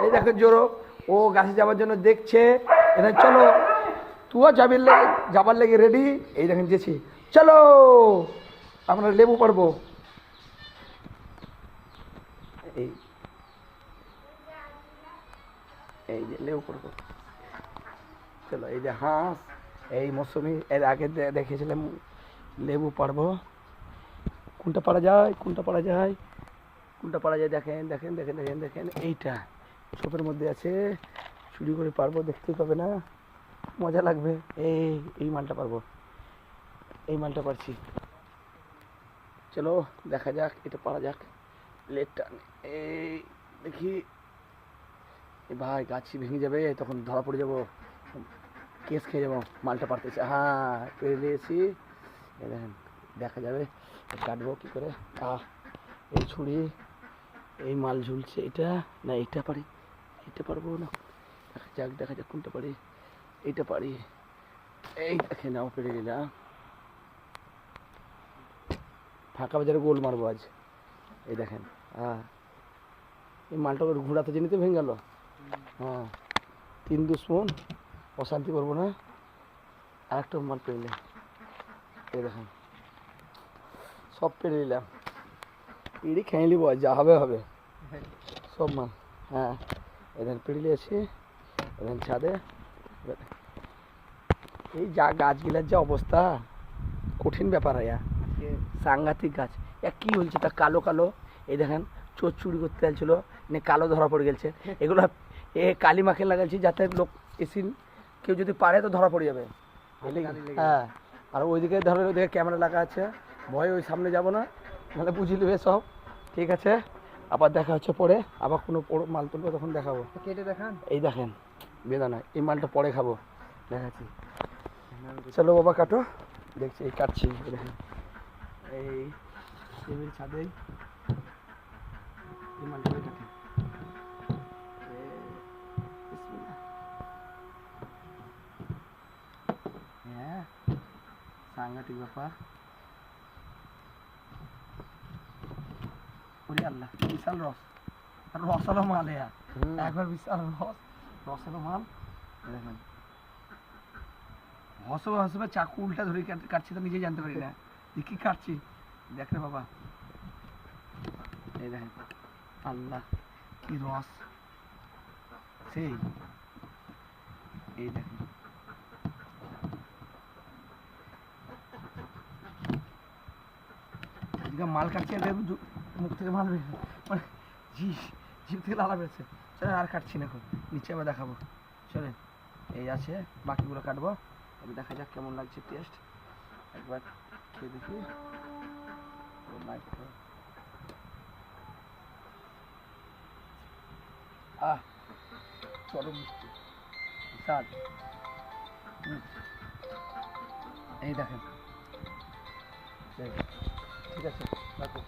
এই দেখেন জোরো, ও গাছে যাওয়ার জন্য দেখছে। এখানে চলো, তুইও যাবার লেগে রেডি। এই দেখেন যেছি, চলো আমরা লেবু পারবো। এই এই যে লেবু পারবো, চলো। এই যে হাঁস, এই মৌসুমি, এর আগে দেখিয়েছিলাম লেবু পারবো। কোনটা পারা যায়, কোনটা পারা যায়, কোনটা পারা যায়, দেখেন দেখেন দেখেন দেখেন দেখেন, এইটা ছোপের মধ্যে আছে, চুরি করে পারবো, দেখতেই পাবে না, মজা লাগবে। এই মালটা পারবো, এই মালটা পারছি। চলো দেখা যাক, এটা পারা যাক। লেটটা এই দেখি, এ ভাই গাছই ভেঙে যাবে, তখন ধরা পড়ে যাবো, কেস খেয়ে যাবো। মালটা পারতেছে, হ্যাঁ পেরে নিয়েছি। দেখেন দেখা যাবে, কাটবো কী করে। এই ছুরি, এই মাল ঝুলছে, এটা না এটা পারি, এটা পারবো না, দেখা যাক দেখা যাক কোনটা পারি। এইটা পারি, এই দেখে নাও পেরে নিলাম। ফাঁকা বাজারে গোল মারবো আজ। এই দেখেন, এই মালটা ঘোরাতে জেনিতে ভেঙে গেল। হ্যাঁ 3 দুশ্মন, অশান্তি করবো না। আর একটা মাল পেরে নিলাম, এই দেখেন সব পেরে নিলাম। পিড়ি খেয়ে নিব, যা হবে হবে সব মাল। হ্যাঁ এখানে পেড়ে নিয়েছি, এখানে ছাদে। এই যা গাছগুলার যা অবস্থা, কঠিন ব্যাপার হয়, সাংঘাতিক গাছ। কি হয়েছে তা কালো কালো, এই দেখেন চোর চুরি করতে চাইছিল, কালো ধরা পড়ে গেছে। এগুলো কালি মাখে লাগাইছি, যাতে লোক এসে কেউ যদি পারে তো ধরা পড়ে যাবে। হ্যাঁ, আর ওইদিকে ধরো, ওইদিকে ক্যামেরা লাগা আছে, ভয় ওই সামনে যাব না, নাহলে বুঝে নেবে সব। ঠিক আছে, আবার দেখা হচ্ছে পরে, আবার কোনো মাল তুলবো তখন দেখাবো। কেটে দেখান। এই দেখেন বেদানা, এই মালটা পরে খাবো, দেখাচ্ছি। চলো বাবা কাটো, দেখছি এই কাটছি। দেখেন এই টেবিল ছাদে এই মালটা কাটে। হ্যাঁ সাংঘাতিক ব্যাপার। ওরে আল্লাহ, বিশাল রস, রসালো মাল, একবার বিশাল রসালো মাল। দেখেন হসবে হসবে চাকু উল্টা ধরে কাটছি, তো নিজেই জানতে পারি না যে কি কাটছি। দেখ রে বাবা, এই দেখেন, আল্লাহ কি রস সেই। এই দেখেন মাল কাটছি, মুখ থেকে মাল বেরোছে, মানে জিভ থেকে লালা বেরোচ্ছে। চলেন আর কাটছি না, এখন নিচে আবার দেখাবো। চলেন, এই আছে, বাকিগুলো কাটবো। আমি দেখা যাক কেমন লাগছে টেস্ট, একবার খেয়ে দেখি। চরম মিষ্টি, স্বাদ। এই দেখেন, ঠিক আছে রাখো।